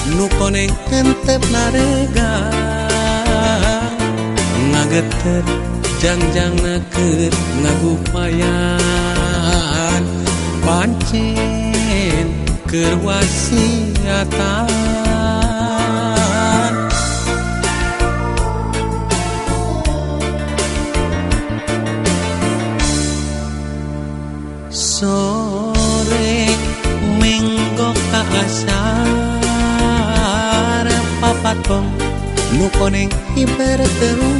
nu koneng hentep narega ngageter jangjang naker ngagupayan pancen keur wasiatan sore menggok ka asar papatong nu koneng iberterur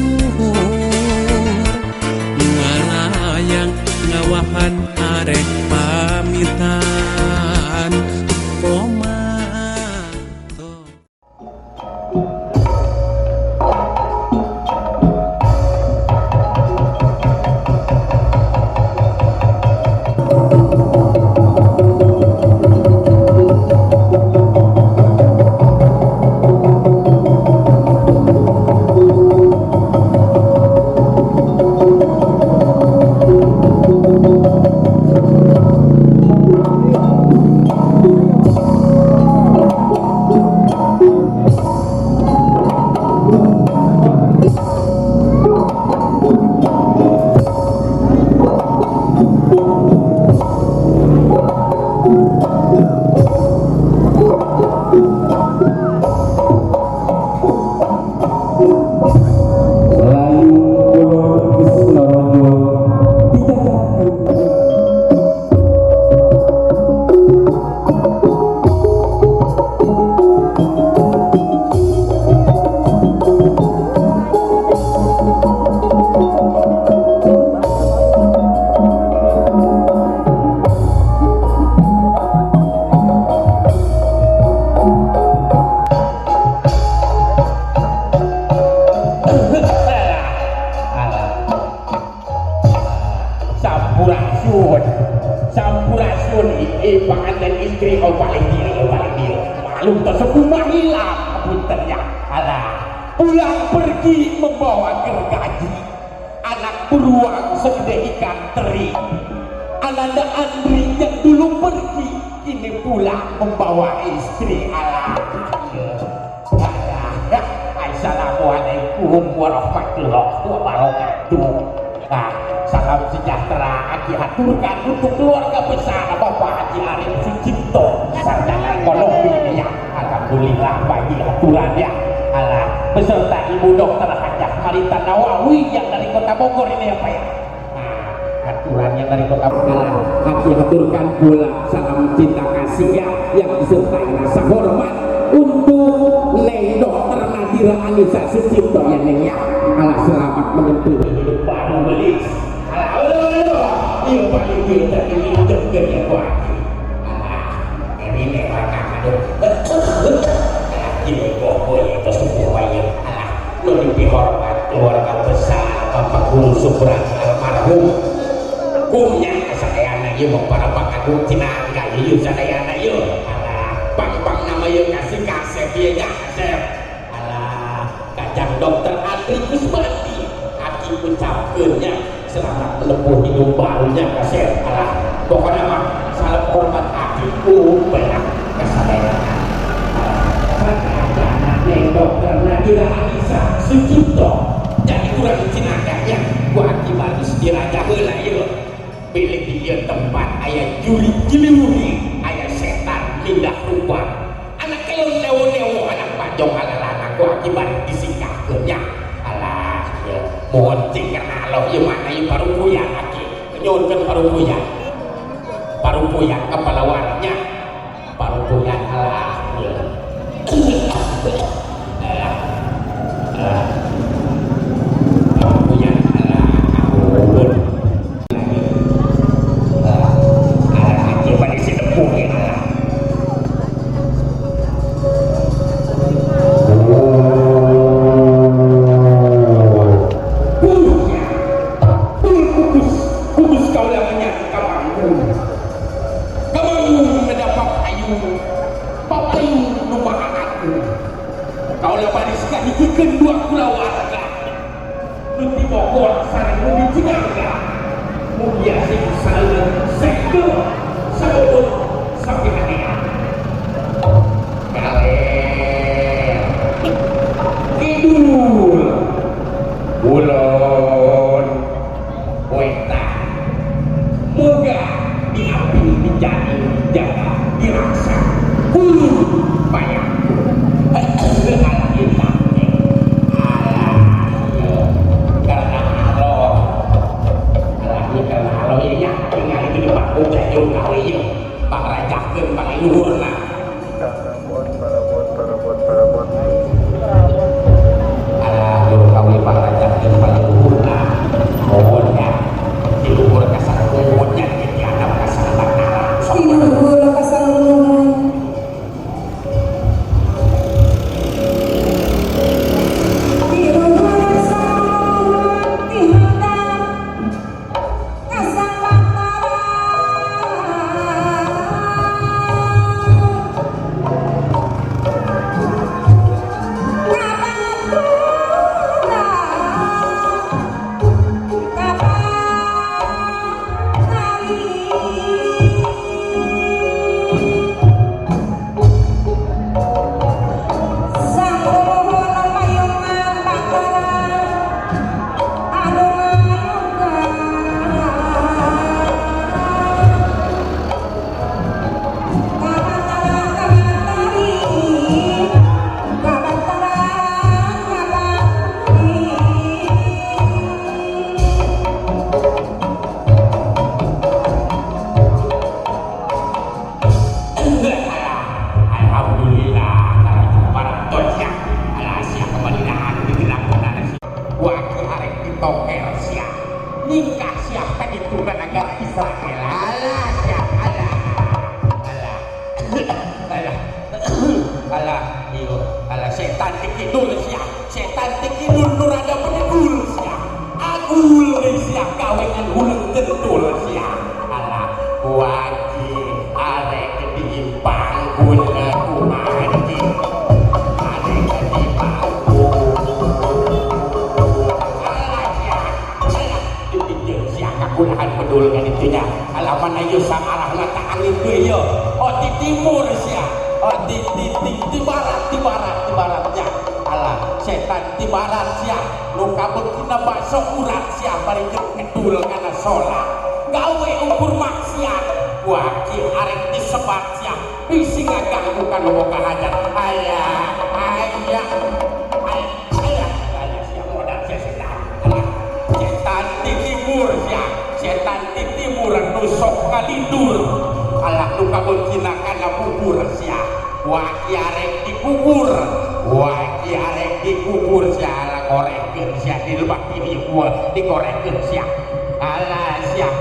ngalayang ngawahan arek pamitan pomato sampurasun ibangan dan istri paling diri malum tersekumah hilang puntennya ada pulang pergi membawa gergaji anak beruang segede ikan teri ananda Andri yang dulu pergi kini pulang membawa istri ala Assalamualaikum warahmatullahi wabarakatuh. Salam sejahtera Aki haturkan untuk keluarga besar Bapak Haji Arif Sucipto sarjana ekonomi ya. Alhamdulillah bagi haturannya Allah beserta Ibu Dokter Hajah Marita Nawawi yang dari Kota Bogor ini ya Pak ya. Haturannya dari Kota Bogor. Aki haturkan pula salam cinta kasih ya yang disertai rasa hormat untuk Neng Dokter Nadira Anissa Sucipto ya Neng ya. Allah selamat menempuh hidup baru belis. Iya paling kita ini terkena kuat. Ini memang aduh. Ini pokoknya itu semuanya. Lebih dihormat keluarga besar Bapak Guru Subrani almarhum. Kumnya sadayana ieu mah para pakagung Cinaga ieu sadayana ieu. Pang nama ieu kasih kasep ieu nya kasep. Kajang Dokter Andri Kusmandi Aki ucapkeunnya selamat menempuh hidup barunya kasep pokoknya mah salam hormat Aki banyak kesadaran anak Neng Dokter Nadira Anissa Sucipto jadi kurang Cinaganya gua Aki bagus diraja heula ieu pilih di tempat aya juri jiliwuri aya setan mindah rupa anak keun newo-newo anak pajong alalana gua Aki baris disingkahkeun nya alah ya mohon karena Allah ieu mana ieu parumpuyan Aki nyuwunkeun parumpuyan kepala warnya parumpuyan alah ya parumpuyan alah ampun Aki bari sinepuh ya alah kau lepas sekali kedua pulau warga nanti Bogor sarang di Cinaga mulia sing salun sektor sabun sampai hadiah kale Alah, iyo, alah setan tikidul siya. Setan tikidul nurada penedul siya. Agul siya kawengan huleng tentul siya. Alah, waki arek diimpang guna kumaji. Arek diimpang. Alah siya. Dipikir siya kakunahan pedul kan itunya. Alah mana yo samarah mata angin gue yo. Oh di timur siya. Oh di baratnya. Alah setan di barat sia luka begina bakso urat sia bari kedul kana sholat gawe ukur maksiat waki arek disebat sia bisi ngaganggu kana boga hajat ayah sia modal sia setan alah setan di timur sia setan di timur nusok kalidur alah luka begina kana bubur sia waki arek dikubur waki arek dikubur siala korekeun sia di lebak ini gua dikorekeun sia alah sia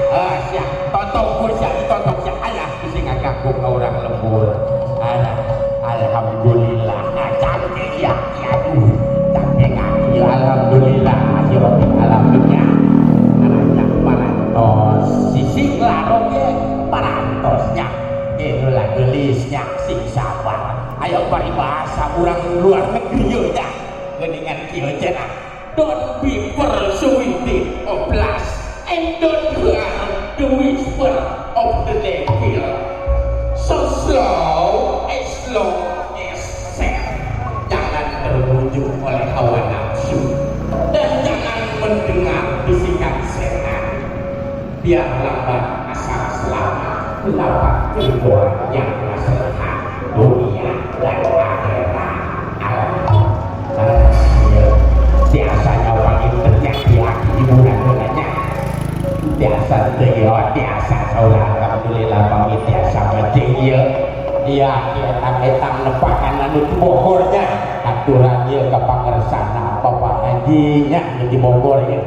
sia tonton sia ditonton sia alah bisi ngaganggu ka urang lembur alah alhamdulillah cantik ya aduh cantik kaki alhamdulillah alhamdulillah alah parantos sisik larong ye parantosnya itulah gelisnya sing sabar ayo paribahasa urang luar negeri yo dah geningan kieu cenah don't be persuaded of lust and don't hear the whisper of the devil so slow as sad jangan terbujuk oleh hawa nafsu dan jangan mendengar bisikan setan biar lambat asal selamat lawan kedua yang maslahat dunia dan akhirat biasanya orang itu terjadi di bulan-bulannya biasa biasa saudara alhamdulillah pamit biasa penting dia etang nepakan anu di Bogornya aturan dia ke pangersana Bapak Hajinya di Bogor ya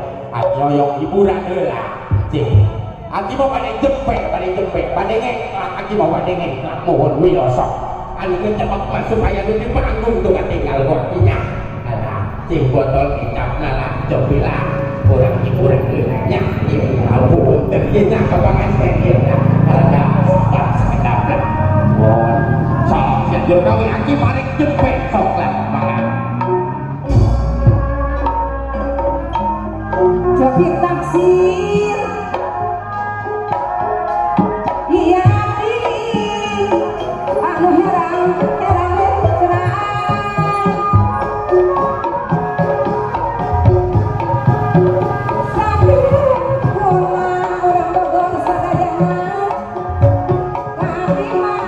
nyoyong hiburan heula cing aki mau pada jempek pada ngekak aki mau pada ngekak mohon wilosok anu ngejebak supaya lu di panggung tuh gak tinggal gortinya ada cing botol kicap nalah cobilah kurang hiburan nya iya ampun ternyata kebangan serius ada sekedap lah mohon sok sejauh kami aki balik jempek sok lah banget Jepit taksir iya anu herang sambil pulang orang Bogor sadayana kami mah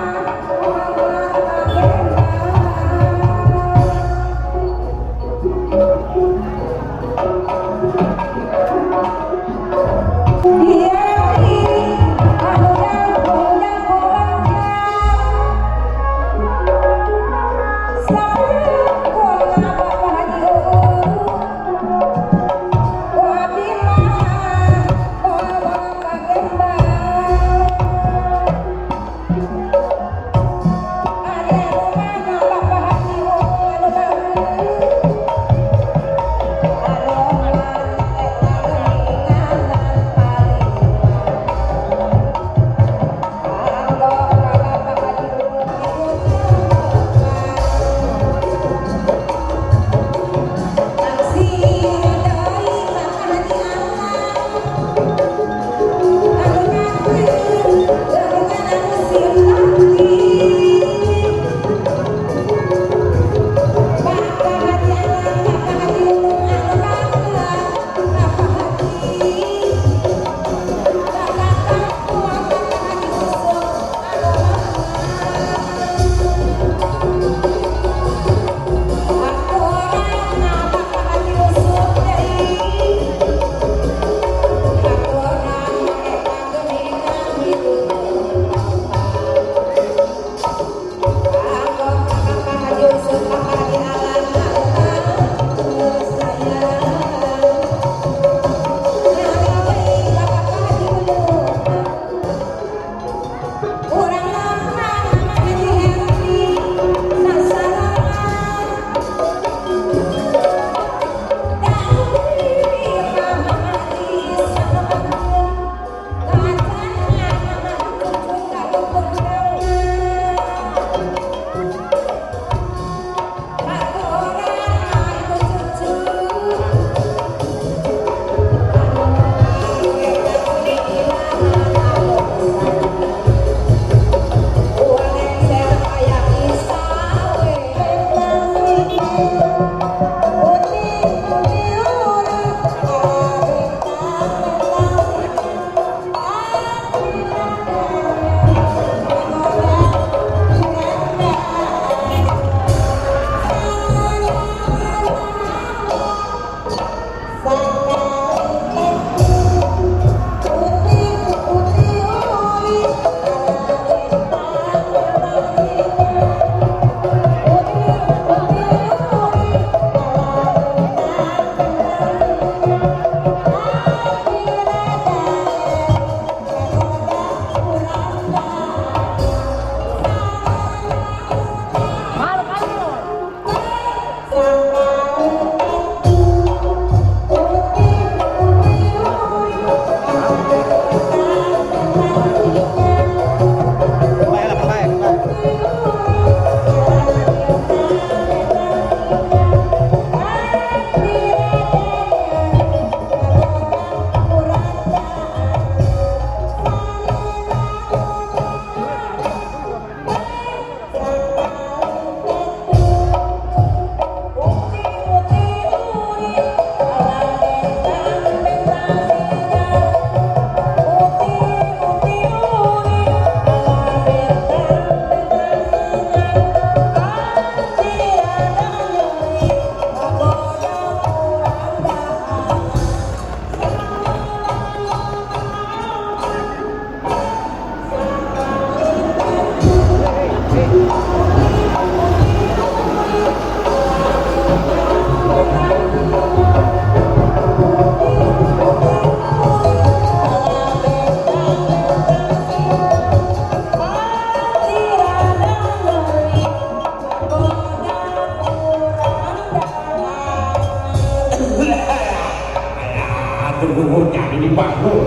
Jadi di bangun.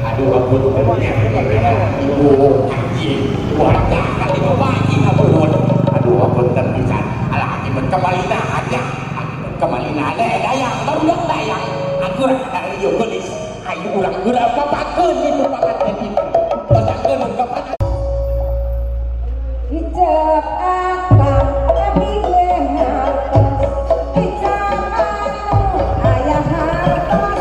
Aduh ampun benernya ibu haji warga kali membagi ampun. Aduh ampun terpisah. Alah akibat kembali dah aja. Kembali nada dayang baru yang dayang. Aku dari Yogolis. Ayo ulang udah papakeun itu papakeun itu. Papakeun kapan? Hijab akal tapi lehatos hijab anu ayah hartos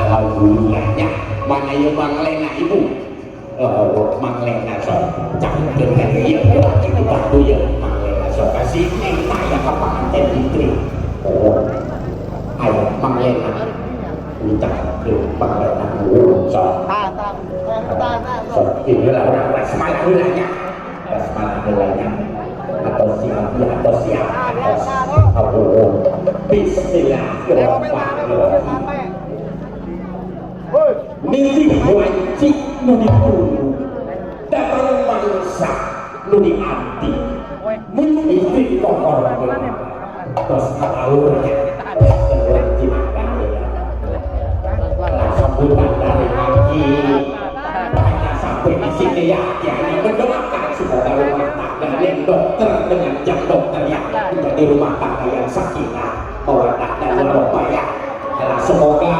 alhamdulillahnya mana yang manglena ibu manglena so jangan dengan dia itu batu ya manglena so kasih neng tanya apa anten istri ayo manglena ucap ke manglena so so inilah orang basmalah nilainya atau siap bismillahirrahmanirrahim niti wajib nu ditunggu datang mangsa nu dianti meniti kokor terus alurnya wajib sambutan dari haji hanya sampai di sini ya yang mendoakan semoga rumah tangga yang dokter dengan jam dokter yang menjadi rumah tangga yang sakinah mawaddah dan warahmah. Semoga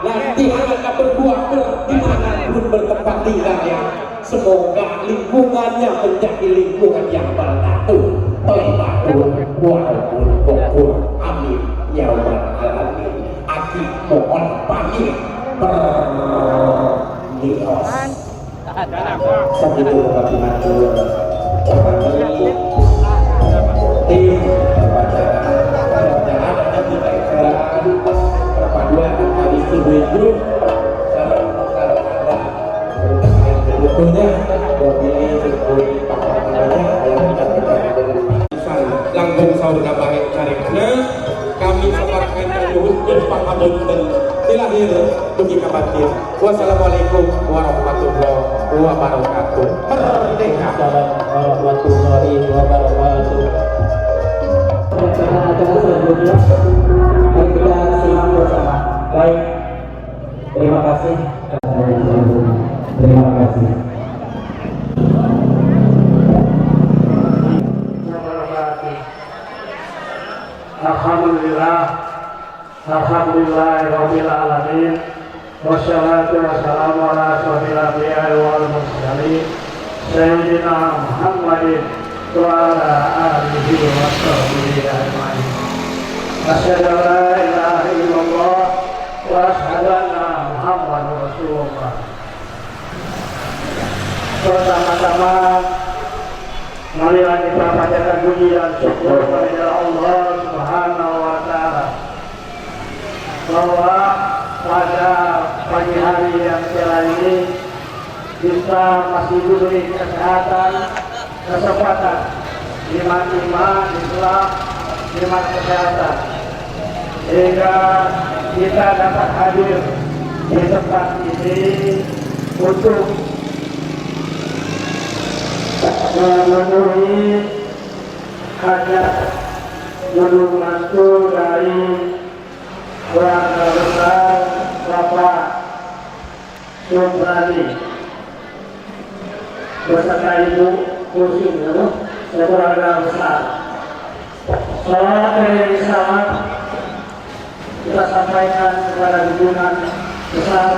nanti anak berbuah di mana pun bertempat tinggal ya. Semoga lingkungannya menjadi lingkungan yang berkatuh, tolibatun, walaupun kokun, amin, ya rabbal alamin. Aki mohon pamit bernios. Segitu bagaimana tim kepada pagi sekarang enten nyuhun pangapunten dilahir dugi ka batin. Wassalamualaikum warahmatullahi wabarakatuh. Merdeka. Assalamualaikum warahmatullahi wabarakatuh. Acara selanjutnya mari kita simak bersama. Baik, terima kasih. Terima kasih. Alhamdulillahirabbil alamin. Wassalatu wassalamu ala asyrofil anbiya'i wal mursalin sayyidina Muhammadin wa ala alihi wa sahbihi ajmain. Asyhadu an la ilaha illallah wa asyhadu anna Muhammadar Rasulullah. Pertama-tama marilah kita panjatkan puji dan syukur kepada Allah Subhanahu wa taala bahwa pada pagi hari yang cerah ini kita masih diberi kesehatan, kesempatan, nikmat iman, Islam, nikmat kesehatan, sehingga kita dapat hadir di tempat ini untuk memenuhi hajat gunung mantu dari keluarga besar Bapak Subrani beserta Ibu Kursi keluarga besar. Salawat dan salam kita sampaikan kepada junjungan besar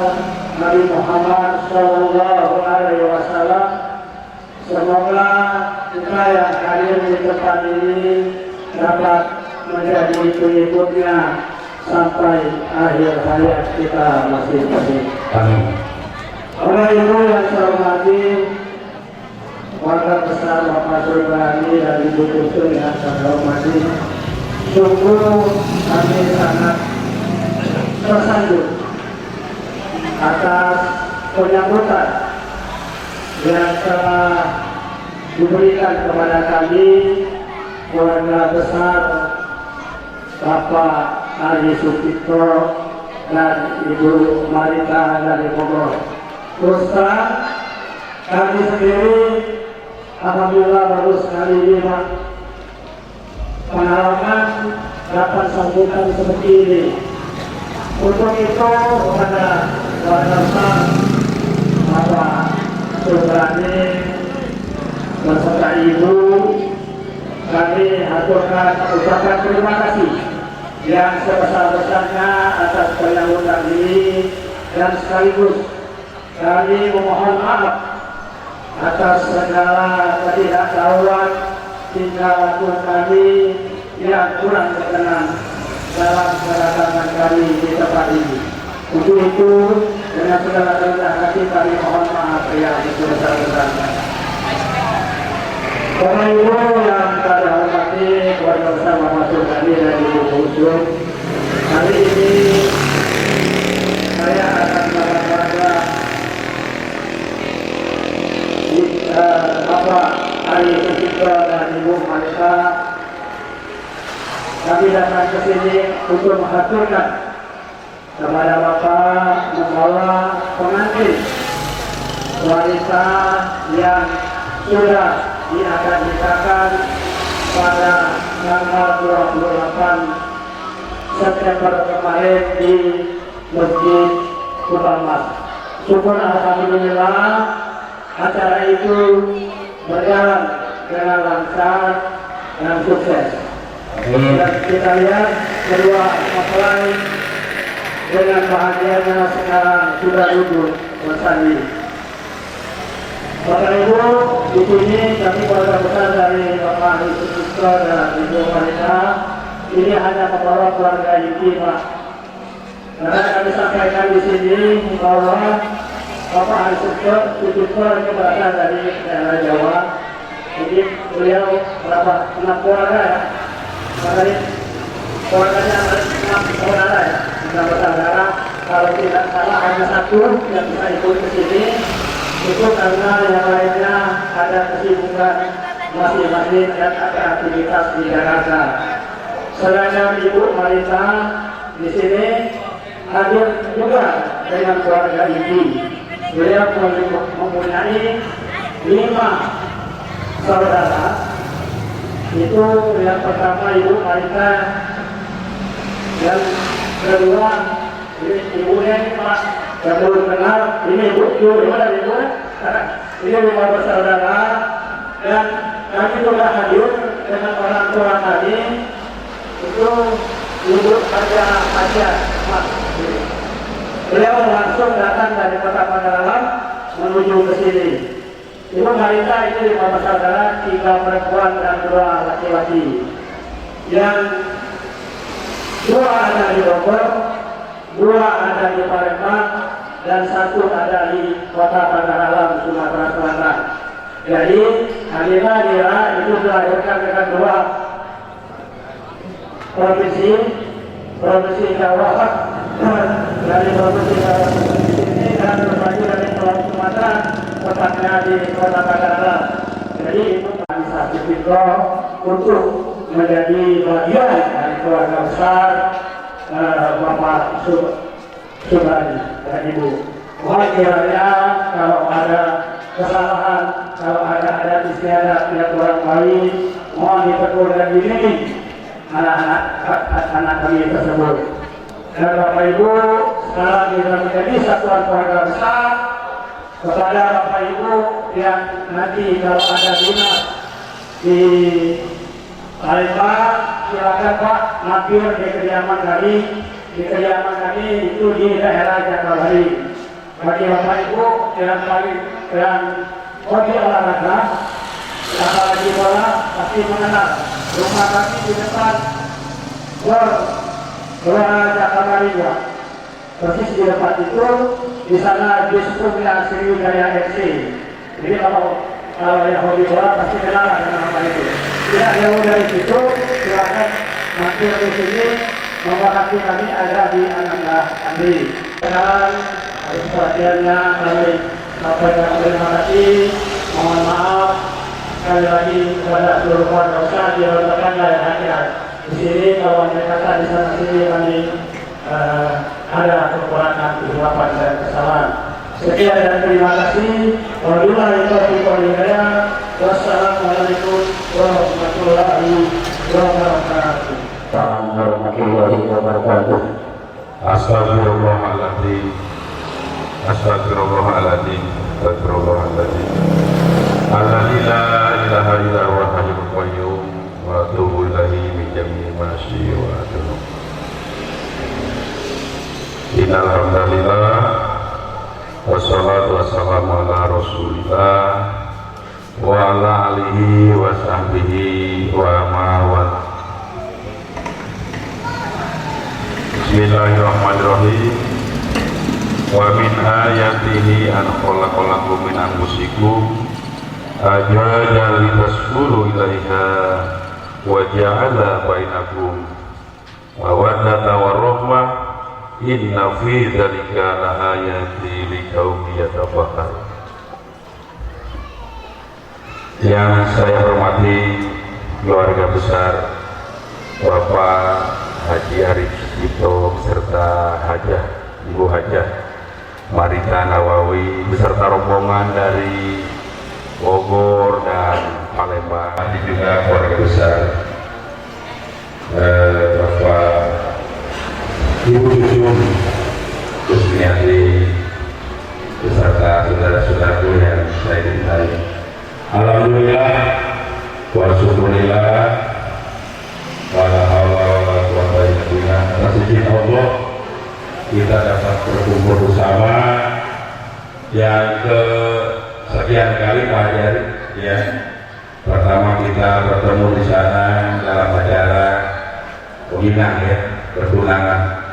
Nabi Muhammad Sallallahu Alaihi Wasallam. Semoga kita yang hadir di tempat ini dapat menjadi pengikutnya sampai akhir hayat kita masing-masing. Amin. Bapak Ibu yang saya hormati, warga besar Bapak Subrani dan Ibu Kursi yang saya hormati, sungguh kami sangat tersanjung atas penyambutan yang telah diberikan kepada kami keluarga besar Bapak Ali Sucipto dan Ibu Marita dari Bogor. Terus terang kami sendiri alhamdulillah baru sekali ini pengalaman dapat sambutan seperti ini. Untuk itu kepada keluarga besar Bapak Subrani beserta Ibu, kami aturkan ucapan terima kasih yang sebesar-besarnya atas penyambutan ini, dan sekaligus kami memohon maaf atas segala ketidaktahuan tingkah laku kami yang kurang berkenan dalam kedatangan kami di tempat ini. Untuk itu dengan segala rendah hati kami mohon maaf yang sebesar-besarnya. Bapak Ibu yang kami hormati, keluarga besar Bapak Subrani dan Ibu Kursi, hari ini saya akan berbicara Bapak Ali Sucipto dan Ibu Marita. Kami datang ke sini untuk mengaturkan kepada Bapak membawa pengantin wanita yang sudah akan nikahkan pada tanggal 28 September kemarin di Masjid Kutamas. Syukur alhamdulillah acara itu berjalan dengan lancar dan sukses. Dan kita lihat kedua mempelai dengan bahagianya sekarang sudah duduk bersanding. Bapak Ibu, di sini kami keluarga besar dari Bapak Ali Sucipto dan Ibu Marita ini hanya membawa keluarga inti, Pak. Karena kami sampaikan di sini bahwa Bapak Ali Sucipto ini berasal dari daerah Jawa. Jadi beliau berapa 6 keluarga ya? Makanya keluarganya 6 saudara ya, 6 bersaudara. Kalau tidak salah hanya satu yang bisa ikut ke sini. Itu karena yang lainnya ada kesibukan masing-masing dan ada aktivitas di Jakarta. selain Ibu Marita di sini hadir juga dengan keluarga inti. Beliau mempunyai 5 saudara. Itu yang pertama Ibu Marita, yang kedua ini ibunya ini Pak, yang belum kenal ini Ibu, gimana Ibu? Ini 5 bersaudara, dan kami juga hadir dengan orang tua tadi. Itu Ibu Haja Mas. Beliau langsung datang dari kota Padalarang menuju ke sini. Ibu Marita itu 5 bersaudara, 3 perempuan dan 2 laki-laki. Yang 2 ada di Bogor, 2 ada di Palembang, dan 1 ada di kota Padalarang, Sumatera Selatan. Jadi Halima dia itu dilahirkan dengan 2 provinsi Jawa, dari provinsi Jawa ini dan berbagi dari Pulau Sumatera, tepatnya di kota Padalarang. Jadi itu bisa dipikir untuk menjadi bagian dari keluarga besar Bapak Subhani dan Ibu. Mohon kiranya kalau ada kesalahan, kalau ada istiadat yang kurang baik, mohon ditegur dan dididik anak kami tersebut. Dan Bapak Ibu, sekarang kita menjadi satuan keluarga besar. Kepada Bapak Ibu yang nanti kalau ada dinas di Palembang, silakan Pak mampir di kediaman kami. Di kediaman kami itu di daerah Jakabari. Bagi Bapak Ibu yang hobi olahraga, apalagi bola, pasti mengenal rumah kami di depan Gelora Jakabari ya. Persis di depan itu, di sana Bismillah Sriwijaya FC. Jadi kalau yang hobi bola pasti kenal dengan apa itu. Tidak jauh dari situ, silakan mampir di sini. Nomor hati kami ada di Ananda Andi. Sekarang atas perhatiannya kami sampaikan terima kasih. Mohon maaf sekali lagi kepada seluruh keluarga besar di tetangga yang hadir di sini. Kalau anda kata di sana sini kami ada kekurangan, kesilapan dan kesalahan. Sekian dan terima kasih. Wabillahi taufiq wal hidayah. Wassalamualaikum warahmatullahi wabarakatuh. Warahmatullahi wabarakatuh. Astagfirullahaladzim. Astagfirullahaladzim. Astagfirullahaladzim. Alladzi la ilaha illa huwa al-hayyul qayyum wa atubu ilaihi min jami'i ma syai' wa atubu. Innal hamdalillah wassalatu wassalamu ala Rasulillah wa ala alihi wa sahbihi wa mawala. Bismillahirrahmanirrahim. Wa min ayatihi an khalaqalakum min anfusikum azwajan litaskunu ilaiha wa ja'ala bainakum mawaddatan warahmah inna fi dzalika laayatin liqaumin yatafakkarun. Yang saya hormati keluarga besar Bapak Haji Arif Cipto beserta Hajah Ibu Hajah Marita Nawawi beserta rombongan dari Bogor dan Palembang, nanti juga keluarga besar Bapak Ibu Susun Kusmiati beserta saudara-saudaraku yang saya cintai. Alhamdulillah wa syukurillah wala haula wala quwwata illa billah. Atas izin Allah kita dapat berkumpul bersama yang ke sekian kali Pak Haji ya. Pertama kita bertemu di sana dalam acara penginang ya, pertunangan.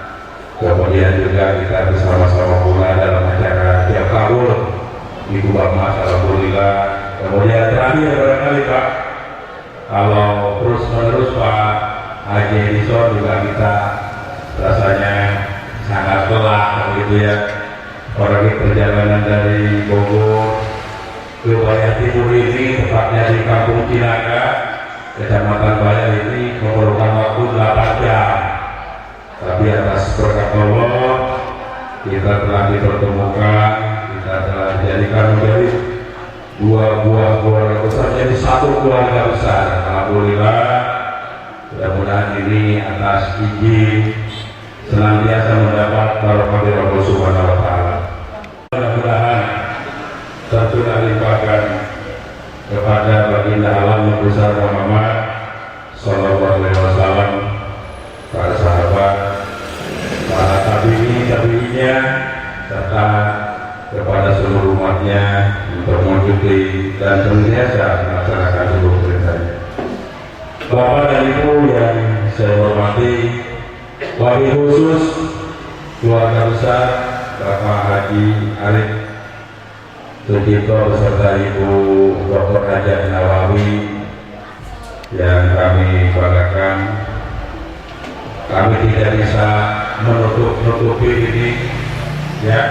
Kemudian juga kita bersama-sama pula dalam acara tiap tahun di Kubah Mas, alhamdulillah. Kemudian terakhir barangkali Pak, kalau terus menerus Pak Haji Edison juga kita rasanya sangat lelah begitu ya. Orang perjalanan dari Bogor ke wilayah timur ini, tepatnya di Kampung Cinaga, Kecamatan Bayar ini memerlukan waktu 8 jam. Tapi atas berkat Allah kita telah dipertemukan, kita telah dijadikan menjadi dua buah keluarga besar, jadi satu keluarga besar. Alhamdulillah, mudah-mudahan ini atas izin senantiasa mendapat barokah dari Allah Subhanahu wa Ta'ala. Mudah-mudahan tercurah limpahkan kepada baginda alam yang besar Muhammad Sallallahu Alaihi Wasallam, para sahabat, para tabi'inya, serta kepada seluruh umatnya untuk mengikuti dan senantiasa melaksanakan seluruh perintahnya. Bapak dan Ibu yang saya hormati, wabil khusus keluarga besar Bapak Haji Arif Sugito beserta Ibu Dr. Hajat Nawawi yang kami banggakan. Kami tidak bisa menutupi ini, ya,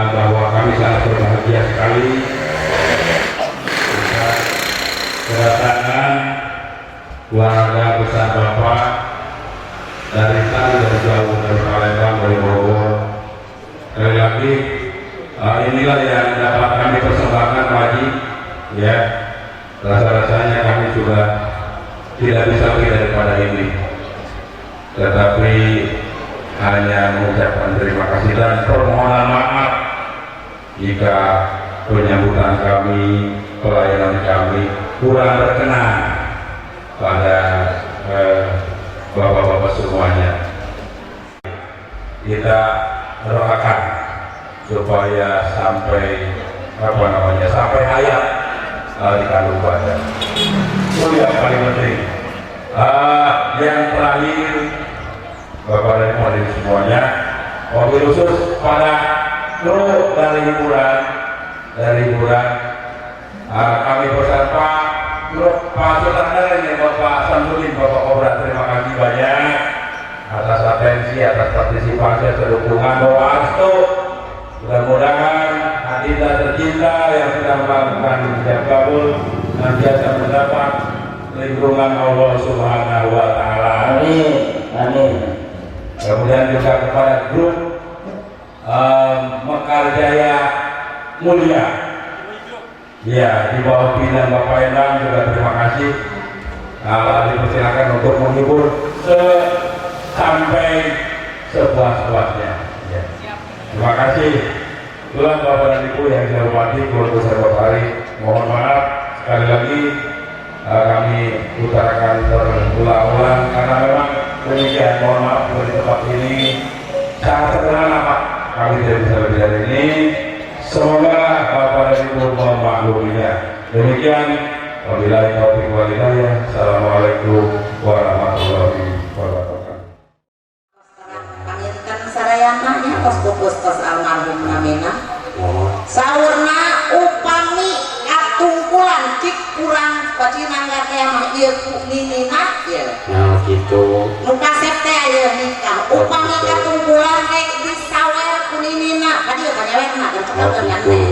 bahwa kami sangat berbahagia sekali bisa kedatangan keluarga besar Bapak dari jauh dari Palembang, dari Bogor. Sekali lagi, inilah yang dapat kami persembahkan lagi, ya. Rasa-rasanya kami juga tidak bisa lebih daripada ini, tetapi hanya mengucapkan terima kasih dan permohonan maaf jika penyambutan kami, pelayanan kami kurang berkenan pada bapak-bapak semuanya. Kita doakan supaya sampai sampai hayat di kandung badan. Itu yang paling penting. Yang terakhir, Bapak dan Ibu hadirin semuanya, wabil khusus pada kru dari hiburan, kami bersama grup Pak Sultan ini, Bapak Samsudin, Bapak Kobra, terima kasih banyak atas atensi, atas partisipasi, atas dukungan, doa restu. Mudah-mudahan Adinda tercinta yang sedang melakukan ijab kabul nantiasa mendapat lindungan Allah Subhanahu wa Ta'ala. Amin. Amin. Kemudian juga kepada grup Mekar Jaya Mulia, ya, di bawah pimpinan Bapak Endang juga terima kasih. Dipersilakan untuk menghibur sampai sepuas-puasnya. Ya. Terima kasih. Itulah Bapak dan Ibu yang saya hormati, keluarga besar Bapak Ari. Mohon maaf sekali lagi kami utarakan berulang-ulang karena memang demikian. Mohon maaf di tempat ini sangat sederhana, Pak. Kami tidak bisa lebih dari ini. Semoga Bapak dan Ibu memakluminya. Demikian. Wabillahi taufiq wal hidayah. Assalamualaikum warahmatullahi wabarakatuh. Panggilkan sarayana tos pupus tos almarhum namina. Saurna upami atungkulan cik kurang pacinangga teh mah ieu ku ninina ieu. Nah, gitu. Nu kasep teh aya nikah. Upami atungkulan teh disawer ku ninina. Kadieu kadewekna dan cekakeun teh.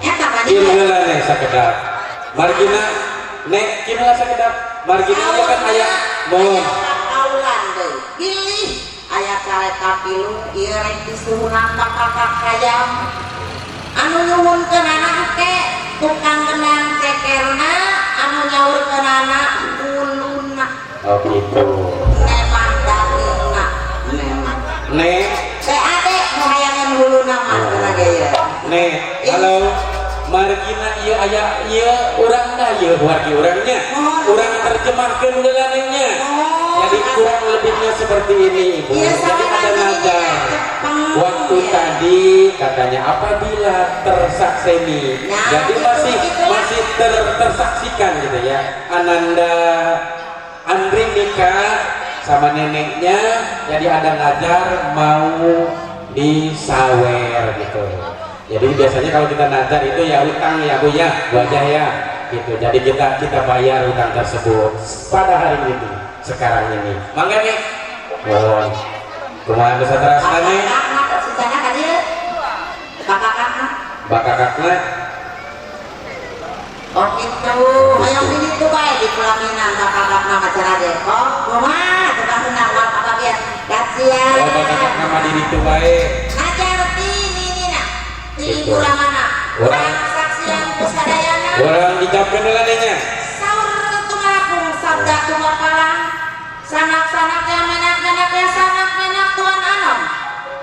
Eta kadieu. Gimana nih sakedap? Margina nek gimana sakedap? Margina ieu kan aya mohon. Kaulan deui. Pilih aya careta pilu ieu rek disuhuna kakak hayam. Anu nyuhunkeun anak teh tukang kenang cekerna, anu nyaurkeun anak ulunna. Oh gitu. Memang dagingna, memang. Nek, Teh ade nu hayangan ulunna mah kana gaya. nek, halo. Margina ieu aya ieu urang da ieu wargi urangnya. Urang terjemahkeun geulana. Jadi kurang lebihnya seperti ini, Ibu. Jadi ada nada. Waktu tadi katanya apabila tersaksemi, jadi masih tersaksikan gitu ya. Ananda Andri nikah sama neneknya, jadi ada nazar mau disawer gitu. Jadi biasanya kalau kita nazar itu ya utang ya Bu ya, Bu aja ya gitu. Jadi kita bayar utang tersebut pada hari ini, sekarang ini. Mangga nih. Mohon. Kumaha bisa terasa nih? Sisana ka dieu. Bakakakna. Bakakakna. Oh gitu, hayang di ditu bae di di pelaminan kakak nama cara deh. Oh, rumah tukang menang apa bagian kasihan. Oh, kakak nama diri itu baik. Ajar ini nak. Di pura mana? Orang saksian pusadayana. Orang dicapkan delanenya. Saur tungapung sabda tungapalang. Sanak-sanak yang menak-menak ya sanak-menak tuan anom.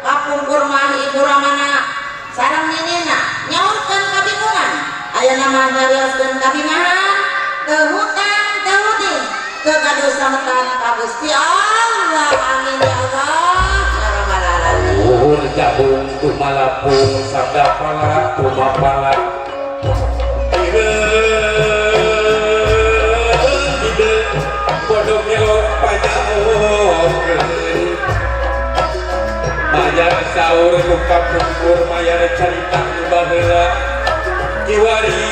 Kapung kurma ibu ramana. Sarang ninina nyaurkan kabingungan. Aya nama ngarioskeun kabingahan. Kehutang, kehudin, kegaduh sametan ka Gusti Allah. Amin ya Allah. Ya rabbal alamin. Uhur jabung tumalapung sabda pala tumapala. Ide bodoh melok panyaokeun. Majar saur buka pungkur mayar carita baheula kiwari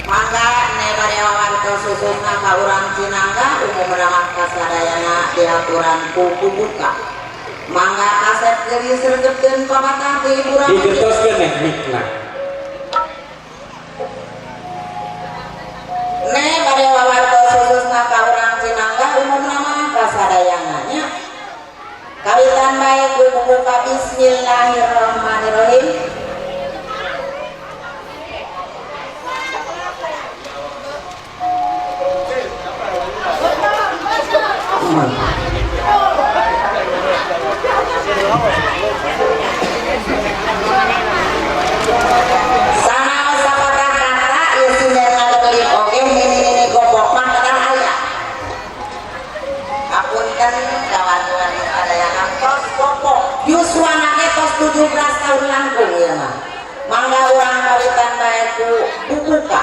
Mangga ne bade wawarto susuna ka urang Cinangga umum ramah kasadayana diaturan kuku buka. Mangga kaset geus sregepkeun pamatah di urang digetoskeun nek mikna. Ne bade wawarto susuna ka urang Cinangga umum ramah kasadayana nya. Kawitan bae kuku buka bismillahirrahmanirrahim. Sana sapatah kata ieu sinden ngageulih oge ini gopok mah kadang aya. Apunten kawan-kawan ada yang tos gopok. Yuswana ge tos 17 tahun langkung ieu mah. Mangga urang kawitan bae ku bubuka.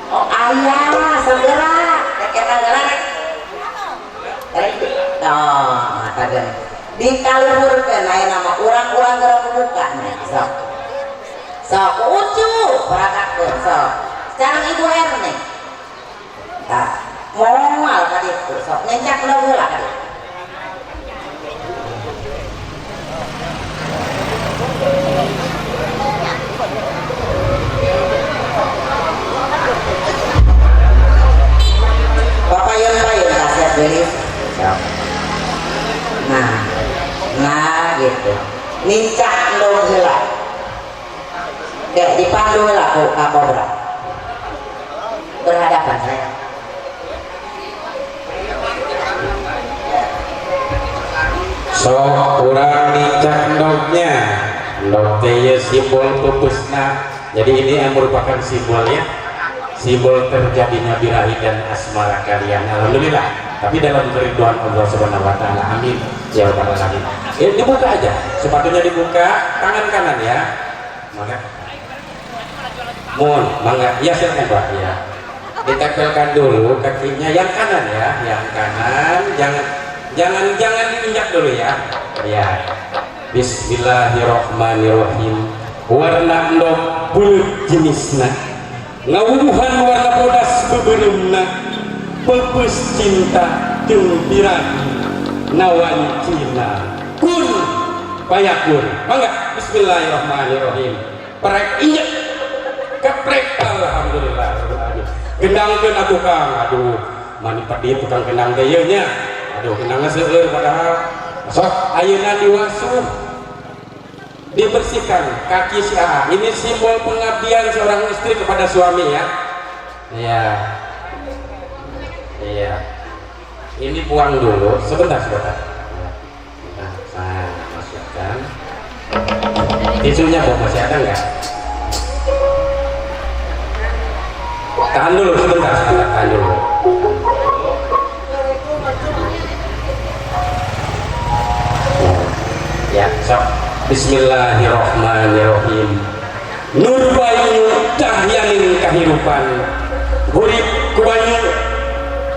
Oh ayah, segera, kita gerak. Oh, mata gen. Dikaluhurkeun aya nama urang-urang gerak buka nih. Sok ucu, peragakeun sok. Sekarang Ibu Erne. Tah, moal ka ditu sok nyencak heula ka ditu. Papayun-payun kaset beris. Nah gitu. Nincak dong heula. Kayak dipandu heula ku Kapolda. Berhadapan saya. So kurang dicandoknya ndok teh simbol pupusna. Jadi ini yang merupakan simbolnya, simbol terjadinya birahi dan asmara kalian. Alhamdulillah. Tapi dalam keriduan Allah Subhanahu wa taala. Amin. Ya rabbal alamin. Dibuka aja. Sepatunya dibuka, tangan kanan ya. Mangga. Mohon, mangga. Ya silakan Pak ya. Ditempelkan dulu kakinya yang kanan ya, yang kanan. Jangan diinjak dulu ya. Ya. Bismillahirrahmanirrahim. Warna endog bulut jenisna. Ngawuduhan warna bodas bebereumna. Pepes cinta jeung birahi nawan cina kun payakun. Mangga bismillahirrahmanirrahim. Prek injek keprek alhamdulillah. Gendangkeun atuh Kang. Aduh, mani padi tukang gendang teh yeun nya. Aduh, gendangna seueur padahal. Sok ayeuna diwasuh. Dibersihkan kaki si A. Ini simbol pengabdian seorang istri kepada suami ya. Iya. Iya. Ini buang dulu sebentar. Nah, saya masukkan. Tisunya masih ada nggak? Tahan dulu sebentar, tahan dulu. Ya, sok. Bismillahirrahmanirrahim. Nur bayu cahyaning kahirupan. Urip ku bayu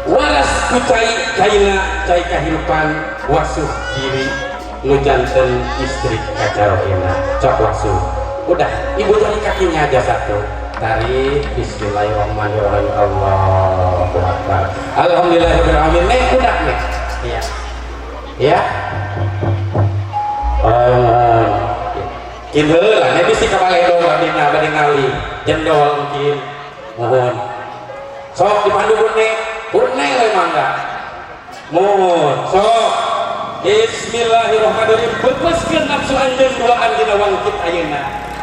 waras ku caina cai kahirupan wasuh diri nujanten istri kacarohina. Cok wasuh. Udah, ibu cari kakinya aja satu. tarik. Bismillahirrahmanirrahim. Allahu Akbar. Alhamdulillahirrahmanirrahim. Nek udah nih. Iya. Ya. Kinheur lah, nek bisi kapaledo badina ngali jendol mungkin. Mohon. Sok dipandu Nek. Nek we mangga. Mohon. Sok. Bismillahirrahmanirrahim. Bebaskeun nafsu anjeun duaan dina wangkit ayeuna.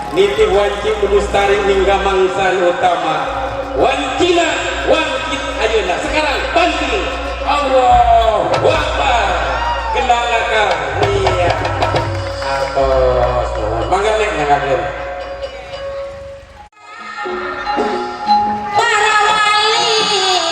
Nitih wancik lestari hingga mangsan utama. Wancina wangkit ayeuna. Sekarang banting. Allahu Akbar. Kendangakar. Iya. Atos. Mangga Nek ngagakeun. Para wali nyawa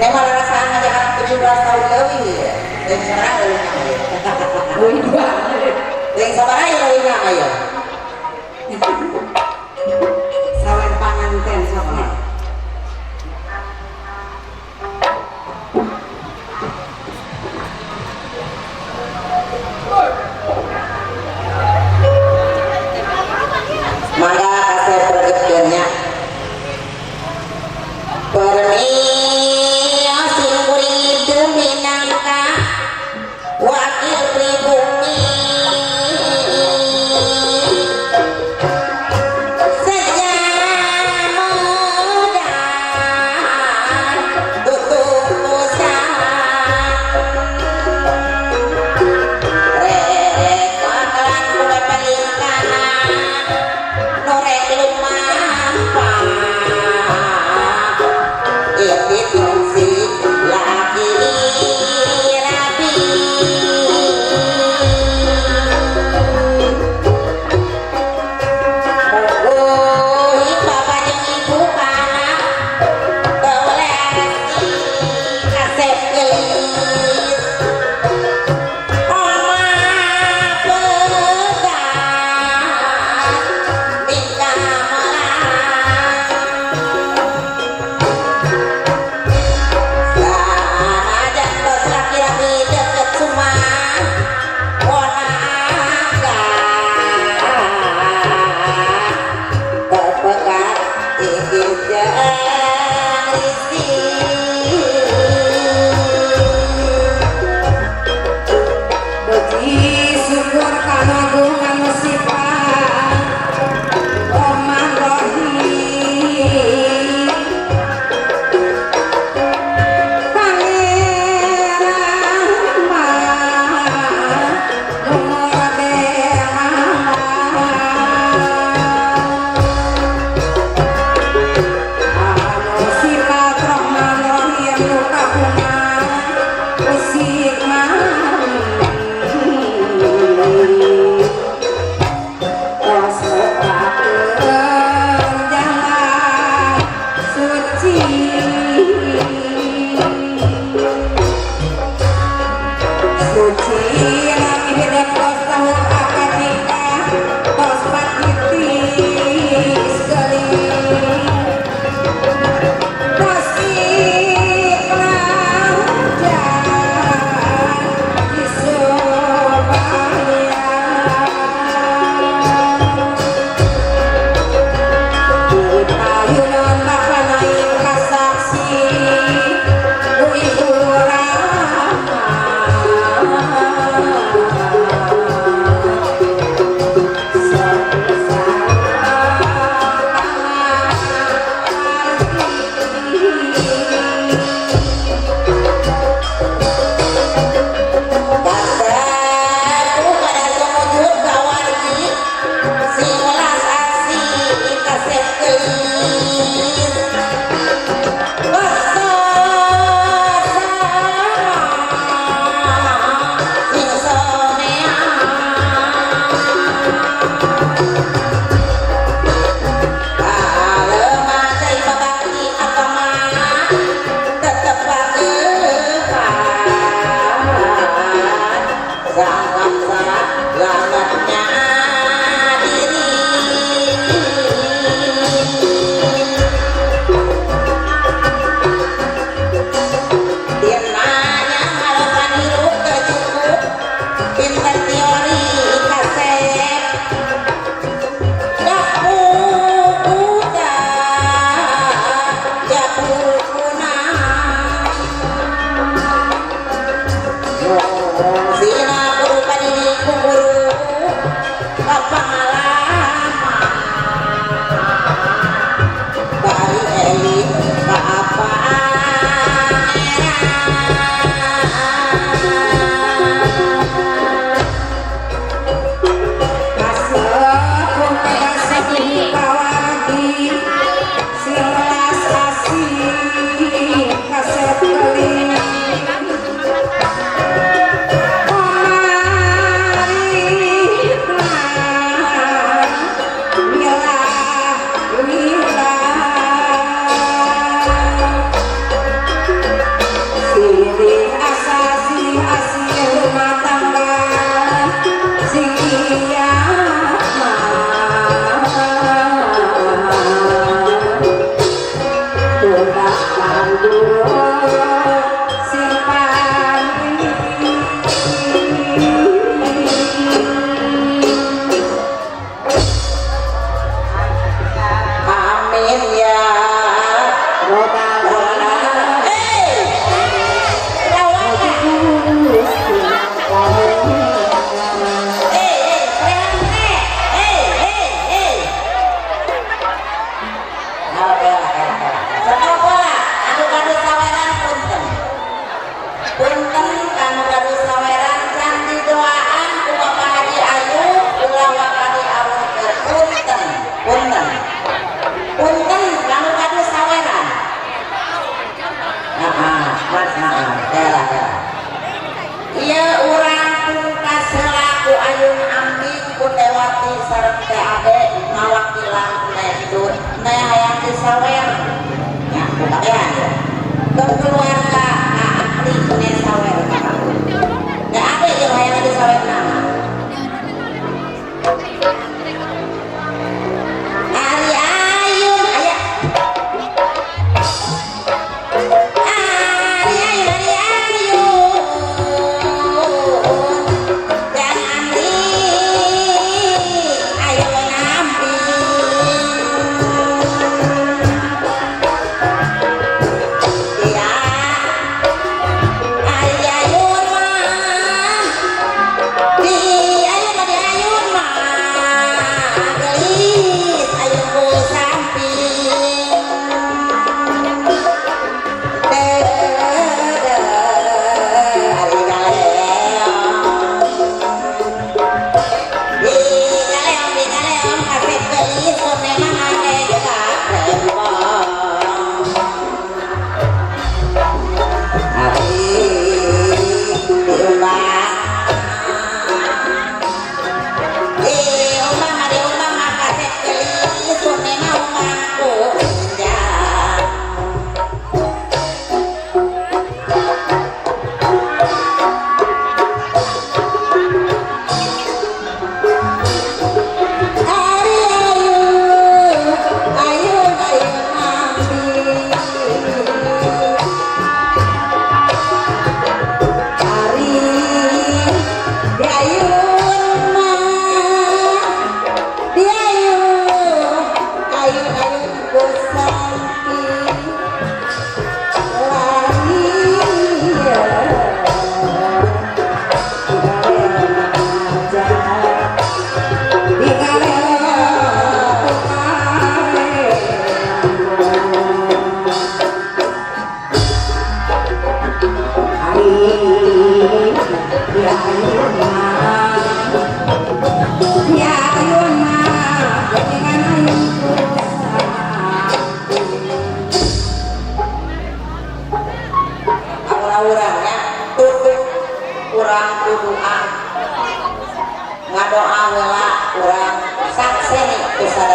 Nema rasaan aja kan 17 tahun leuwih ya. Deung sabaraha leuwihna aya. Leuwih dua. Deung sabaraha ya leuwihna aya. Sawen panganten sokna. Mangga kasih pergedenya permiasin kuring demi nangka wakil pribumi sejak muda tutup pusat rek makalan kuda pelingkanan norek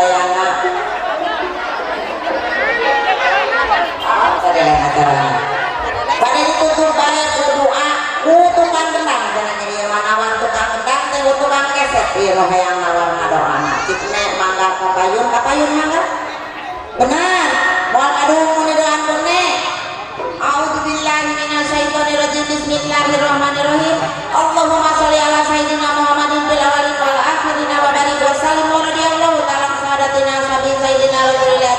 sayangna sadaya acara pada ditutup balik berdoa tukang gendang jangan jadi manawan tukang gendang teh tukang keset ieu nu hayang nawar ngadoana cikne mangga kapayun mangga benar moal kadung mun doan pune a'udzubillahi minasyaitonirrajim bismillahirrahmanirrahim Allahumma sholli ala sayyidina Muhammadin fil awwalin wal akhirin wa barik wa sallim wa radhiyallahu ta'ala sahadatina sabi sayyidina rasulillah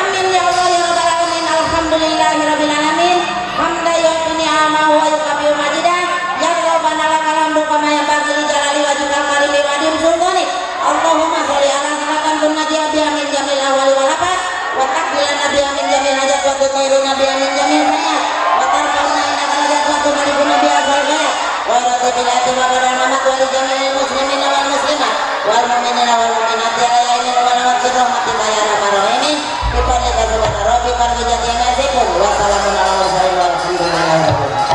amin ya Allah ya rabbal alamin alhamdulillahi rabbil alamin hamda yu'ti ni'amahu wa yukafi majidah ya rabbana lakal hamdu kama yanbaghi li jalali wajhikal karimi wa dim sultani Allahumma sholli ala salakan tunnajiya biha min jamil awwali wal akhir wa taqbilana biha min jamil hajat wa tutahhiruna biha min jamil sayyi'at wa tarfa'una ila darajat wa tubaliguna biha sargaya wa radhibilati wa baramanat wa li jamil muslimina wal muslimat wal mu'minina wal mu'minat ya ilaina wa nawat rahmatika ya rabbal alamin bi fadlika subhana rabbika rabbil izzati amma yasifun wa salamun ala mursalin walhamdulillahi rabbil alamin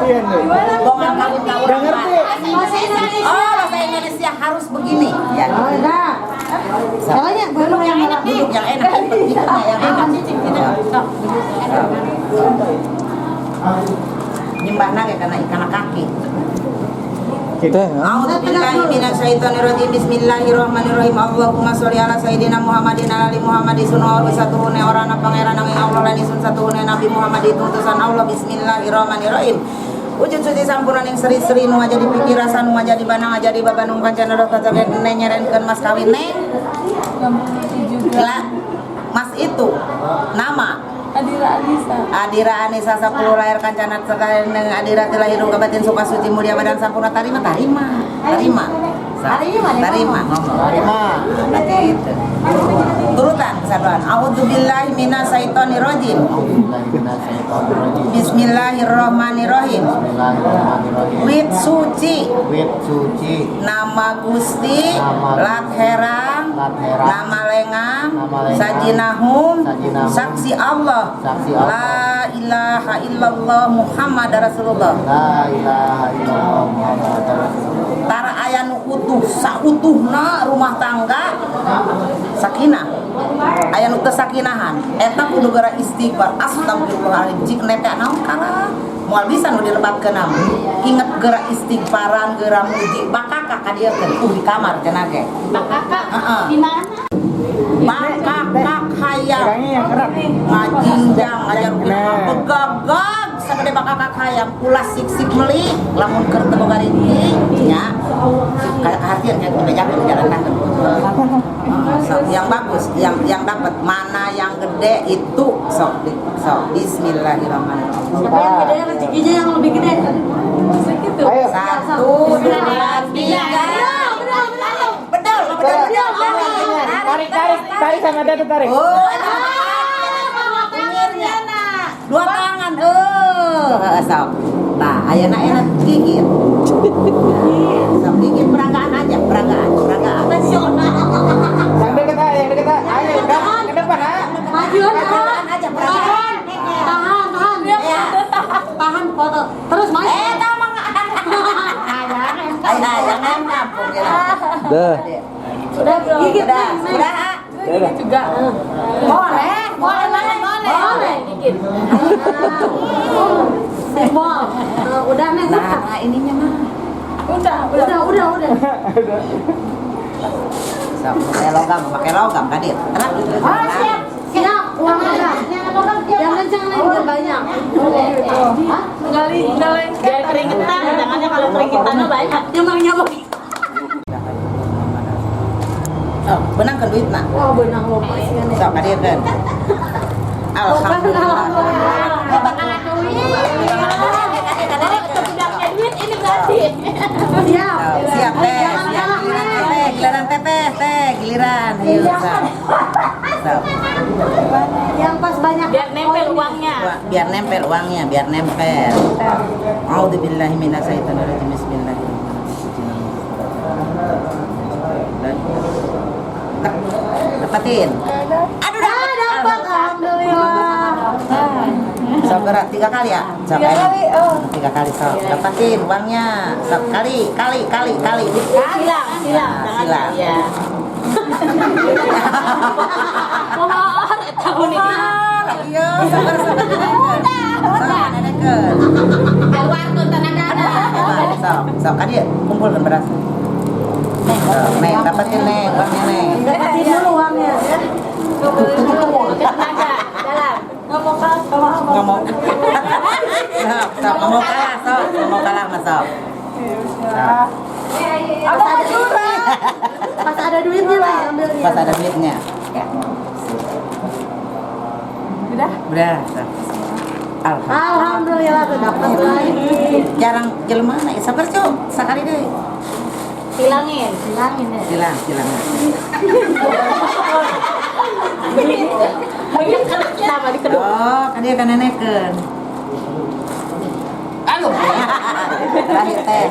Bongan kamu tahu orang oh bahasa Indonesia harus begini ya. Soalnya duduk yang enak, duduk yang enak, duduknya yang enak. Nyembah naga karena ikan kaki. A'udzubillahi minasyaitonirrajim. Bismillahirrahmanirrahim. Allahumma sholli ala sayyidina Muhammadin ali Muhammadin sunawar satuhune orana pangeran nanging Allah lan isun satuhune Nabi Muhammad utusan Allah. Bismillahirrahmanirrahim. Wujud suci sampurna ning seri-seri nu jadi pikir rasa nu jadi banang jadi babanung kancana rasa caket nyerenkeun mas kawin neng. Mas itu nama Adira Anissa 10 lahir kancana sekali neng Adira telah hidup kabatin suka suci mulia badan sampurna tarima ngomong berarti itu turutan kesadaran. A'udzubillahi minasyaitonirrajim. Bismillahirrahmanirrahim. Wit suci nama Gusti lat herang nama lengam sajinahum saksi Allah la ilaha illallah Muhammad Rasulullah. Tara aya nu utuh sautuhna rumah tangga sakinah aya nu teu sakinahan eta kudu gara istighfar astagfirullahaladzim cik nete naon kala moal bisa nu dilebatkeun nama inget gara istighfaran gara muji bakaka ka dieu di kamar cenah ge bakaka di mana bakaka hayang ngajingjang ngajar begagag sagede bakaka hayang ulah sik-sik meuli lamun keur teu boga rinci nya kayak kehatian kayak udah jago jalan kaki yang bagus yang dapat mana yang gede itu sok bismillahirrahmanirrahim yang gede rezekinya yang lebih gede segitu 1 2 3 betul Tarik sama dia tuh tarik. oh dua tangan sok nah ayeuna enak gigit sok gigit peragaan aja peragaan Yang deket ayo udah ke depan majuan aja peragaan tahan foto terus main jangan nampung ya udah gigit udah juga boleh gigit udah nih nah ininya mah udah pakai logam kan dia siap uang ada jangan biar banyak gali biar keringetan jangannya kalau keringetannya banyak nyambang benang kan duit nak benang lo masih sok kan dia kan alhamdulillah duit ini berarti siap giliran teteh giliran ayo yang pas banyak biar nempel uangnya biar nempel a'udzubillahi minasyaitonirrajim bismillahirrahmanirrahim dapatin aduh dapat alhamdulillah sok gerak 3 kali ya sok 3 kali sok dapatin uangnya sok kali silang ya mohon tahun ini iya sabar nenekeun waktu tenaga sok kan dia kumpulkan beras neng dapatin neng uangnya neng dapatin dulu uangnya tenaga dalam ngomong kalah mah sok pas ada duitnya lah ambilnya pas ada duitnya udah alhamdulillah tuh dapat lagi jarang jelema na sabar cuk sakali deh hilangin ya silang sama di kedua oh kan dia kan nenekeun aduh terakhir teh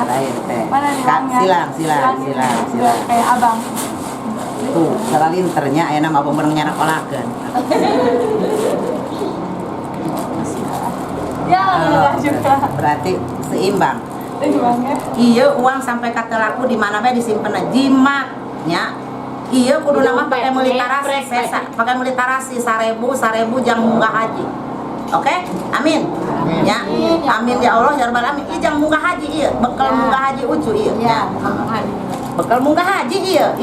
terakhir teh silang kayak abang tuh salah linternya aya nama abang meneng nyana kolakeun Ya, alhamdulillah juga. Berarti seimbang. Seimbangnya. Iya uang sampai kata laku di mana bae disimpen jimatnya. Iya kudu nama pakai militarasi sesa, pakai militarasi 1000 jang munggah haji. Oke? Amin. Ya. Amin ya Allah ya rabbal alamin. Ih jang munggah haji iya, bekal munggah haji ucu iya. Ya. Bekal munggah haji iya.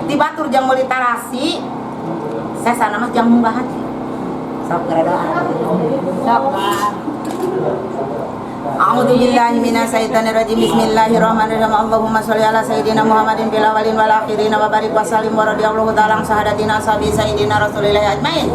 Di batur jang militarasi sesa nama jang munggah haji. Sok geredoan. Sok. A'udzu billahi minasyaitonir rajim. Bismillahirrahmanirrahim. Allahumma shalli ala sayyidina Muhammadin bil awwalin wal akhirin wa barik wa sallim wa radhiyallahu ta'ala sahadatina sabi sayyidina Rasulillah ajmain.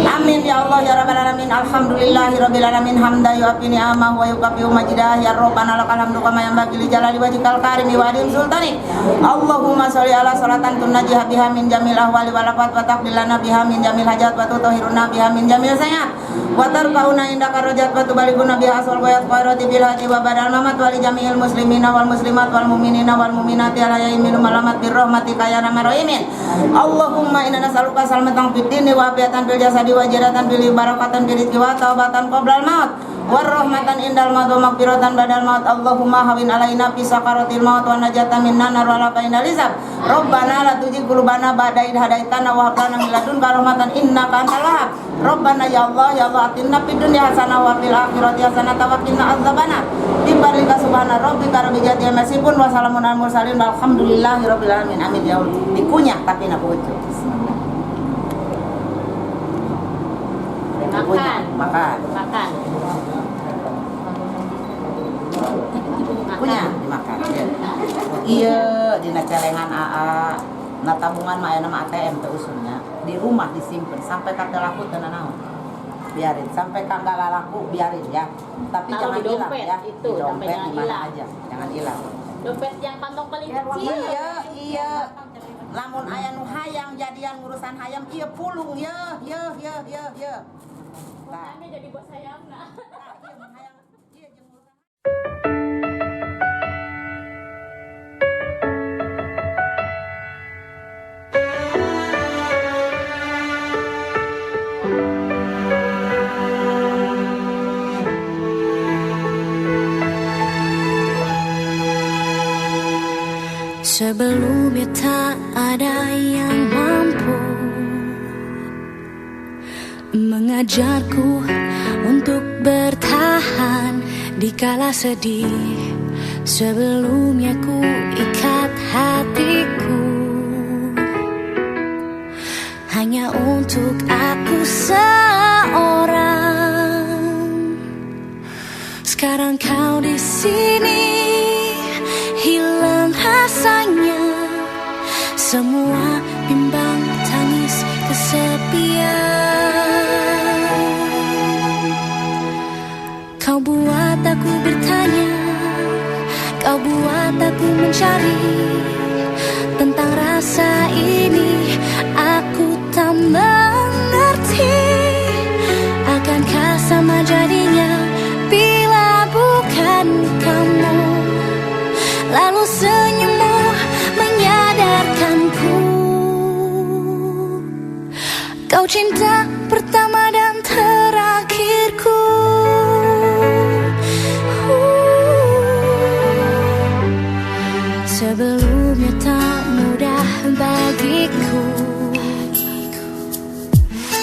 Amin ya Allah ya rabbal alamin. Alhamdulillahirabbil alamin hamdan yu'affi ni'amahu wa yukafi'u majdah ya rabbana lakal hamdu kama yanbaghi li jalali wajhikal karimi wa adim sultani. Allahumma shalli ala salatan tunajjiha biha min jamil ahwali wal afat wa taqdilana biha min jamil hajat wa tutahhiruna biha min jamil sayyi'at wa tarfa'una indaka rajat wa tubalighuna biha asal bayat bil hadi wa badal mamat wali jami'il muslimina wal muslimat wal mu'minina wal mu'minati ala yamin malamat bir rahmatika ya arhamar rahimin. Allahumma inna nas'aluka salamatan fid dini wa afiatan fil jasadi wa jiratan bil barakatan fil rizqi wa taubatan qablal maut war rahmatan indal maut wa maghfiratan badal maut. Allahumma hawin alaina fi sakaratil maut wa najatan minnan nar wala bainal hisab. Rabbana la tuzigh qulubana ba'da idh hadaitana wa hab lana min ladunka rahmatan innaka antal wahhab. Rabbana ya Allah atina fid dunya hasanah wa fil akhirati hasanah wa qina adzabannar. Bibarika subhana rabbika rabbil izzati amma yasifun wa salamun alal mursalin walhamdulillahirabbil alamin. Amin ya Allah. Dikunyah tapi nak bocor. Makan. Punya dimakan. Iya, dina celengan AA, na tabungan mah aya nama ATM teh usulnya. Di rumah disimpan sampai kata laku teu naon. Biarin sampai kagak laku biarin ya. Tapi taruh jangan hilang ya. Itu, Di dompet jangan di mana hilang. aja, jangan hilang. Dompet yang kantong paling kecil. Iya. Lamun aya nu hayang jadian urusan hayam ieu pulung ye. Nah, Jadi bos sayangna. ieu mun hayang ieu jeung urusan Sebelumnya tak ada yang mampu mengajarku untuk bertahan di kala sedih. Sebelumnya ku ikat hatiku hanya untuk aku seorang. Sekarang kau di sini, hilang rasanya semua bimbang tangis kesepian. Kau buat aku bertanya, kau buat aku mencari tentang rasa ini. Aku tak mengerti akankah sama jadinya bila bukan kamu. Lalu senyummu menyadarkanku kau cinta pertama dan terakhirku. Sebelumnya tak mudah bagiku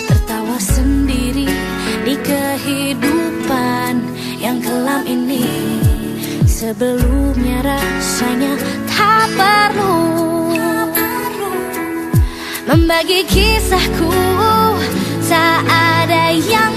tertawa sendiri di kehidupan yang kelam ini. Sebelumnya rasanya tak perlu membagi kisahku, tak ada yang